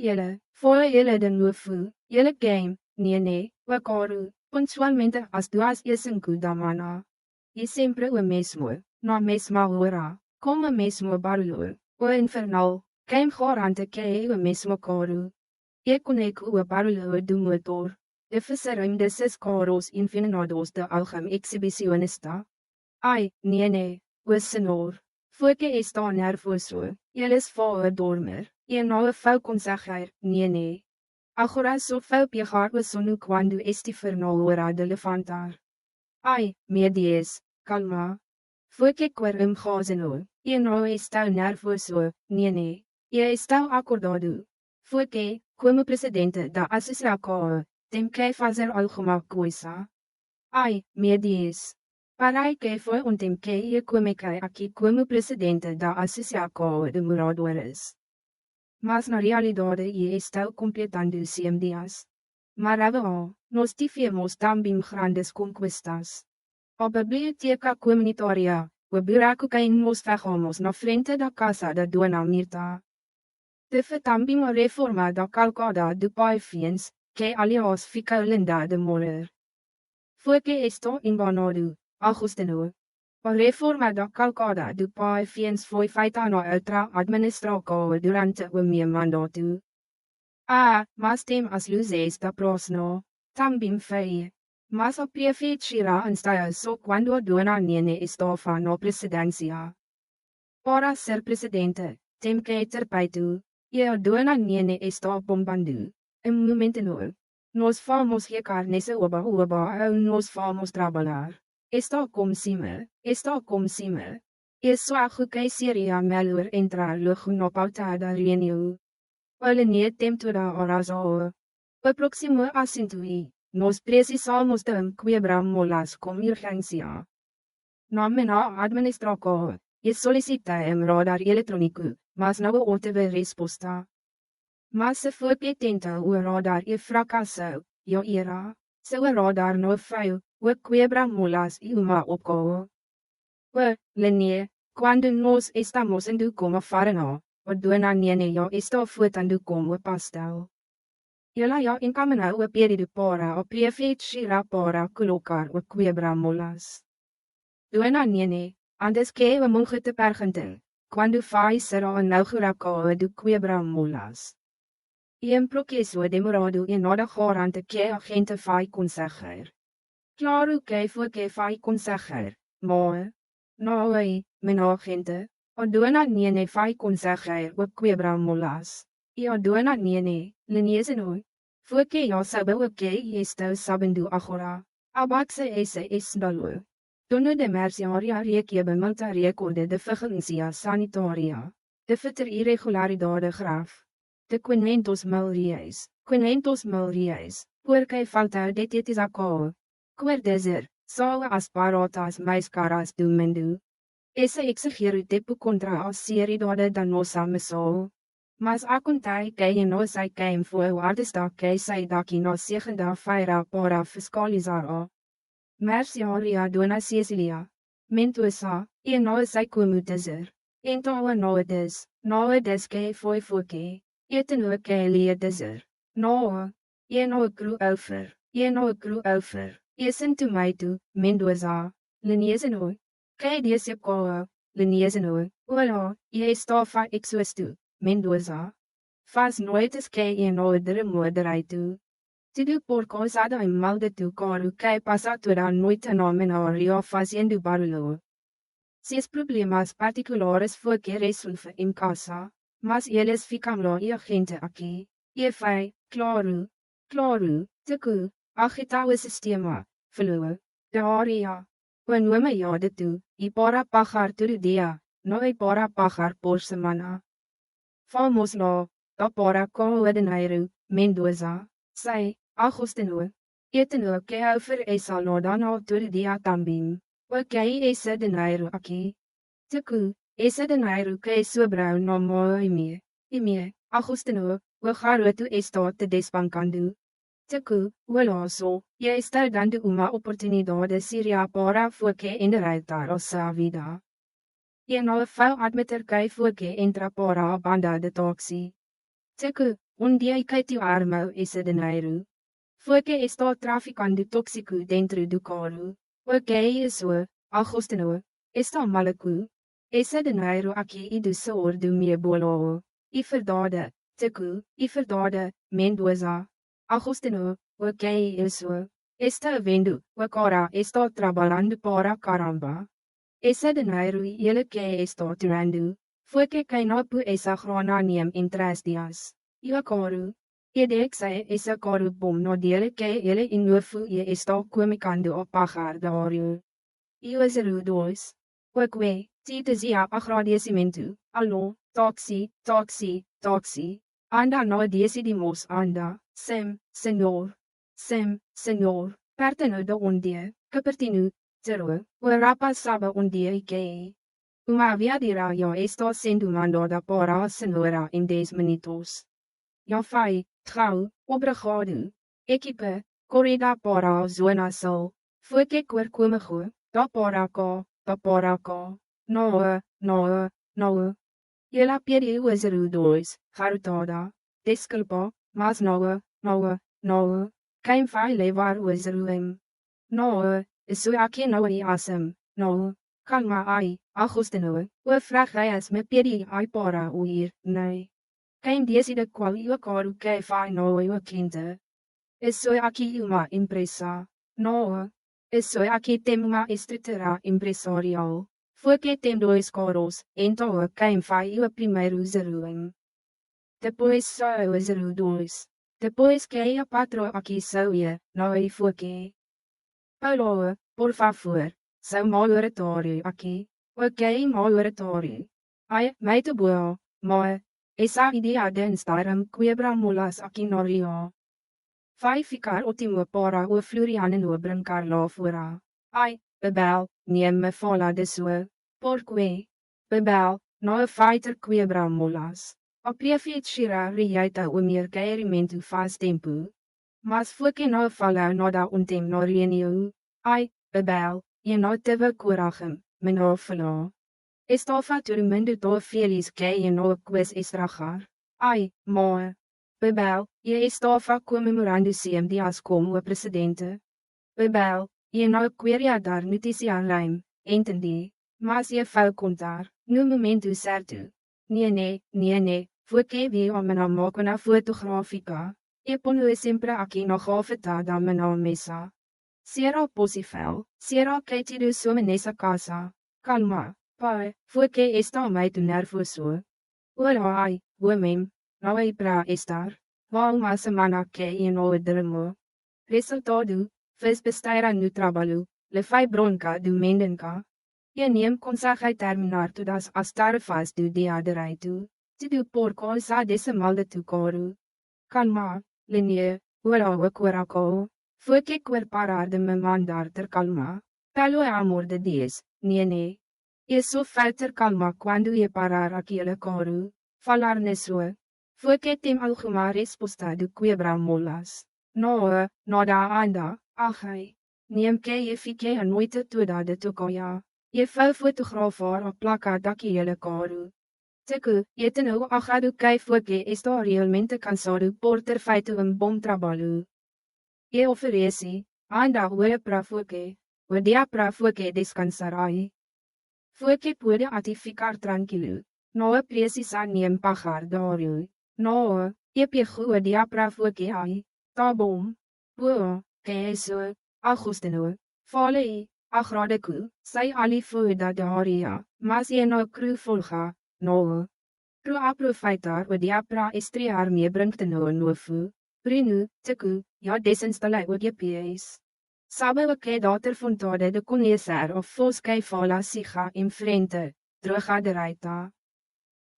Jelle, voor jelle de nufu, jelle game, nee, wakaru, puntualmente as duas yesenku damana. E sempre o mesmo, na mesma hora, como mesmo barulho, o infernal, quem garante que é o mesmo coro. E conheço o barulho do motor, de fazer desses carros infinados de algum exibicionista. Ai, nee, o senhor. Foi que está nervoso, eles vão dormir, e não vou conseguir, nee. Agora só vou pegar o sono quando estiver na hora de levantar. Ai, meu Deus, calma. Foi que quero gozeno, e não está nervoso, nee. E está acordado. Foi que, como presidente da associação, tem que fazer alguma coisa. Ai, meu Deus. Parai que foi tempo que eu comecei aqui como presidente da Associação de Moradores. Mas na realidade eu estou completando 100 dias. Maravilha, nós tivemos também grandes conquistas. A biblioteca comunitária, o buraco que nós fechamos na frente da casa da Dona Mirta. Teve também a reforma da calcada do Pai Fiens, que aliás ficou linda de morrer. Foi que estou enganado. Agostino. A reforma da calcada do Pai Fiens foi feita na outra administração durante o meu mandato. Ah, mas tem as luzes da próxima. Também foi. Mas a prefeitura está só quando a Dona Nene estava na presidência. Para ser presidente, tem que ter peito. E a Dona Nene está bombando. Momento não. Nós vamos ficar nessa oba ou nós vamos trabalhar. Está como cima, está como cima. Eu só acho que seria melhor entrar logo na pauta da reunião. Olha, nem tem toda a razão. O próximo assunto é, nós precisamos de quebrar molas com urgência. Na minha administração, eu solicitei radar eletrônico, mas não obtive resposta. Mas se for que tenta o radar e fracassou, eu irá. Se o radar não veio, o quebra molas e uma opgave. Lenie, quando nós estamos indo como farina, o Dona Nene já está fotando como pastel. Ela já encaminhou o pedido para a prefeitura para colocar o quebra molas. Dona Nene, antes que o monge te pergunte, quando vai ser a inauguração do quebra molas. E processo demorado e nada garante que a gente vai conseguir. Claro que foi que vai conseguir, mas, não é, minha gente, a Dona Nene vai conseguir o quebra molas. E a Dona Nene, Lenise não, foi que já sabe o que estou sabendo agora. Abaxe esse esdalo. Dona de mercearia recebe multa recorde de vigilância sanitária. De veter irregularidade grave. De 500 mil reais, porque falta de tetizaco. Quer dizer, só as baratas mais caras do mundo. Esse exagero tipo contra a seriedade da nossa missão. Mas acontece que não sei quem foi o artista que sai daqui na segunda-feira para fiscalizar a mercearia Dona Cecília. Mentosa, e não sei como dizer. Então não é des que foi que. E tenho que lhe dizer. Não, e não cru over, e não cru over. E sinto muito, Mendoza, Lenise não. Que disse coa, Lenise não. Olá, e estava exausto, Mendoza. Faz noites que e não dormo direito. Tudo por causa da mal de tu coro que passa toda a noite na menória fazendo barulho. Seus problemas particulares foi que resolve em casa. Mas eles ficam lá e a gente aqui. E vai, claro, de que, agitar o sistema, flua, da área. O nome já de tu, e para pagar todo dia, não é para pagar por semana. Vamos lá, da para com o dinheiro, Mendoza, sei, Agostino. E tenho que oferecer lá dano todo dia também. O que é esse dinheiro aqui? De que, esse dinheiro que sobrou no meu e-mail, Agostino, o garoto está te desbancando. De que, o laço, e está dando uma oportunidade séria para que endireitar a sua vida. E não vou admitir que foi que entra para a banda de táxi. Teku, onde kijk tu armo esse de nairu. Porque está traficando tóxico dentro do carro. O que é isso? Agostino. Está maluco. Esse de nairu aqui e do senhor do meu bolo. E verdade. Teku, e verdade, Mendoza. Agostino, o que é isso? Está vendo, o cara está trabalhando para caramba. Esse de nairu e ele que está tirando. Foi que quem não pu essa grana neem em 3 dias. E o caro? E dek sei esse caro bom no dele que ele in novo e está comicando a pagar dario. E o 02. O que, te dizia agradecimento, alô, táxi, táxi, táxi. Anda no decidimos anda, senhor, senhor, pertenu de onde, que pertinu, zero, o rapaz sabe onde e que. Uma viadeira já está sendo mandada para a senhora em 10 minutos. Já vai, trouw, obrigado. Equipe, corrida para a zona sul. Foi que quer comigo, da para cá. Não. Ela pediu o 02, garotada. Desculpa, mas não. Quem vai levar o 01? Não, isso aqui não é assim, não. Calma aí, Agostino, o fragrês me pedi ai para o ir, nee. Quem decide qual é o coro que vai no é o quinta. Isso aqui é uma empresa, não. Isso aqui tem uma estrutura empresarial. Foi que tem 2 coros, então quem vai é o primeiro 01. Depois só o 02. Depois que a patroa aqui saiu, não é foi que. Paulo, por favor, seu mau oratório aqui. Ok, mau oratório. Ai, muito bom, mas essa ideia de estar quebra mulas aqui no Rio. Vai ficar ótimo para o Floriano no brincar lá fora. Ai, Bebel, neem me fala de sua. Porque, Bebel, não vai ter quebra mulas. A prefeitura rejeita o meu requerimento faz tempo. Mas foi que não falou nada ontem no reunião. Ai, Bebel, je não teve coragem, me não falou. Estava dormindo tão feliz que je não quis estragar. Ai, mãe. Bebel, je estava comemorando 100 dias como o presidente. Bebel, je não queria dar notícia além, entendi. Mas je vai contar, no momento certo. Nee, foi que vi a minha máquina fotográfica. E ponho sempre aqui na gaveta da minha mesa. Será possível? Será que tiro some nessa casa? Calma, pai, foi que está muito nervoso. Olá, ai, homem, não é para estar. Há uma semana que eu não durmo. Resultado, fez besteira no trabalho, levei bronca do mendenca. E nem consegue terminar todas as tarefas do dia direito. Tudo por causa desse maldito coro. Calma, Linie, o coraco. Foi que quer parar de me mandar ter calma. Pelo amor de Deus, nee. Isso vai ter calma quando eu parar aquele coro. Falar nisso. Foi que tem alguma resposta do quebra molas. Não, nada anda, ai. Nem que eu fiquei a noite toda de tocoia. Eu vou fotografar a placa daquele coro. Teku, je ten nou agado que foi que está realmente cansado por ter feito bom trabalho. E oferece, anda agora para foi que, o dia para foi que descansará. Foi que pode até ficar tranquilo, não é precisa nem pagar dario. Não, e pego o dia para foi que ai, tá bom. Bom, que é isso, Agostino, fale, agradeço, sei ali foi da daria, mas je não cru volga. No. Pro aproveitar o dia para estrear me brinkt no novo. Bruno, Teku, já desinstalei o GPS. Sabe o que daughter vontade de conhecer of vos que fala siga em frente, terug à direita.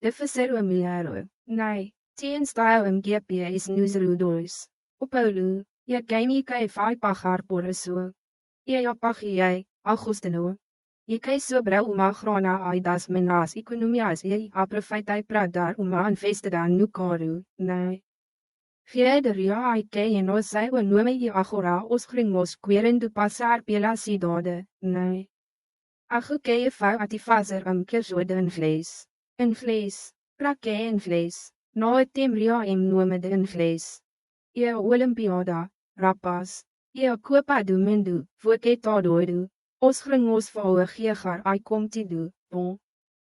Deve ser o melhor. Nee, te install GPS no 02. O Paulo, je game que vai pagar por isso. E eu paguei, Agostino. Je kei sobre uma grana ai das menas economias e aproveitei para dar uma investida no coro, nee. Gederia ai que não sei o nome e agora os gringos querendo passar pela cidade, nee. Acho que vai ati fazer que ajuda em inglês. Inglês, para que inglês? Na het Temria nome de Ingles. Olympiada, Rappas. Copa do Mundo, Voke Tadoido. Osgringos voor Gegar ai komt do, bon.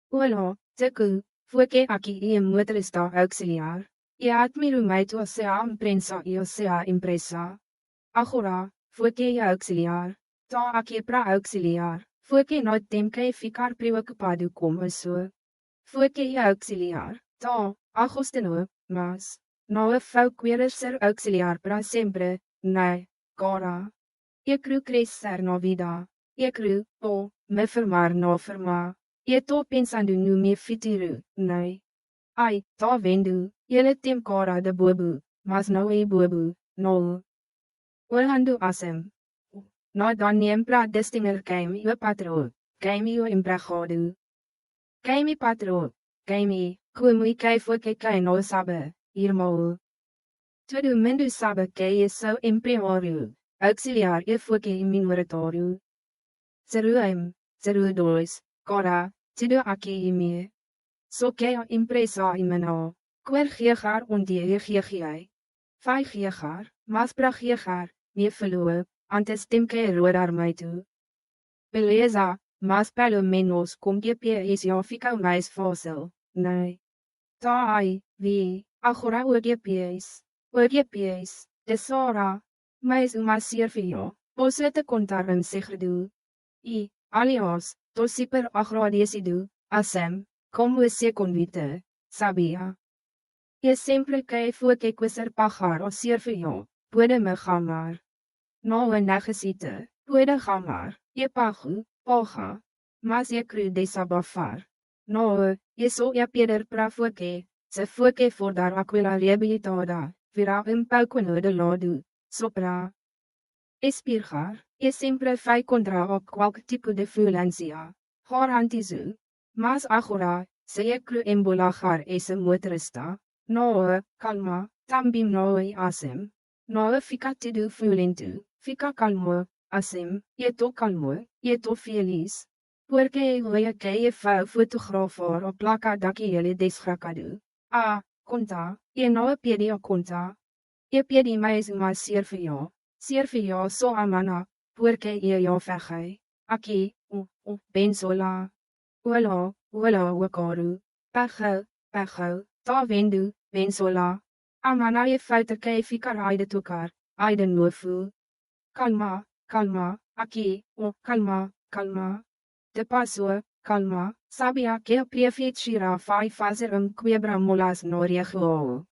Ola, Teku, Voke aki motorista auxiliar. Admiro meito sea imprensa sea impresa. Agora, Voke auxiliar. Ta aki pra auxiliar. Voke no temke ficar preocupado como so. Voke auxiliar. Ta, agosteno, mas. No fouqueira ser auxiliar para sempre, nee, cara. Cru crescer na vida. Cru, me formar na forma. Tô pensando no meu futuro, nee. Ai, tá vendo, ele tem cara de bobo, mas não é bobo, não. Olhando asem. Na dan neem pra destinger queime o patrão, queime o empregado. Queime patrão, queime, como e quem foi que quem não sabe, irmão. Todo mundo sabe que eu sou empresário, auxiliar e foi que minoritário. 01, 02, cara, tudo aqui em mim. Só que a empresa em menor. Quer regar onde eu regai. Vai regar, mas para regar, me falou, antes tem que rodar muito. Beleza, mas pelo menos com GPS já fica mais fácil, né? Tá aí, vi, agora o GPS. O GPS, tesoura. Mais uma serviço, posso te contar segredo. Aliás, tô super agradecido, Sam, como esse convite, sabia? Sempre que for que quiser pagar o serviço, pode me chamar. Não necessita, pode chamar, pago, paga. Mas cru desabafar. Não, só pedir para que, se for que for dar aquela reabilitada, virá pouco no de lado, sopra. Espirrar, sempre vai contra qualquer tipo de violência. Garantizo. Mas agora, se cru embolagar esse motorista, não, calma, também não é assim. Não fica tudo violento, fica calmo, assim, tô calmo, tô feliz. Porque eu que vou fotografar a placa daquele desgracado. Conta, não pedi a conta. Pedi mais uma serviço. Serviço só a mana, porque eu ferrei. Aqui, bem sola. Olá, o caro. Perro, tá vendo, bem sola. A mana feita que ficará de tocar, ai de novo. Calma, aqui, calma. De passo, calma, sabia que a prefeitura vai fazer quebra-molas no região.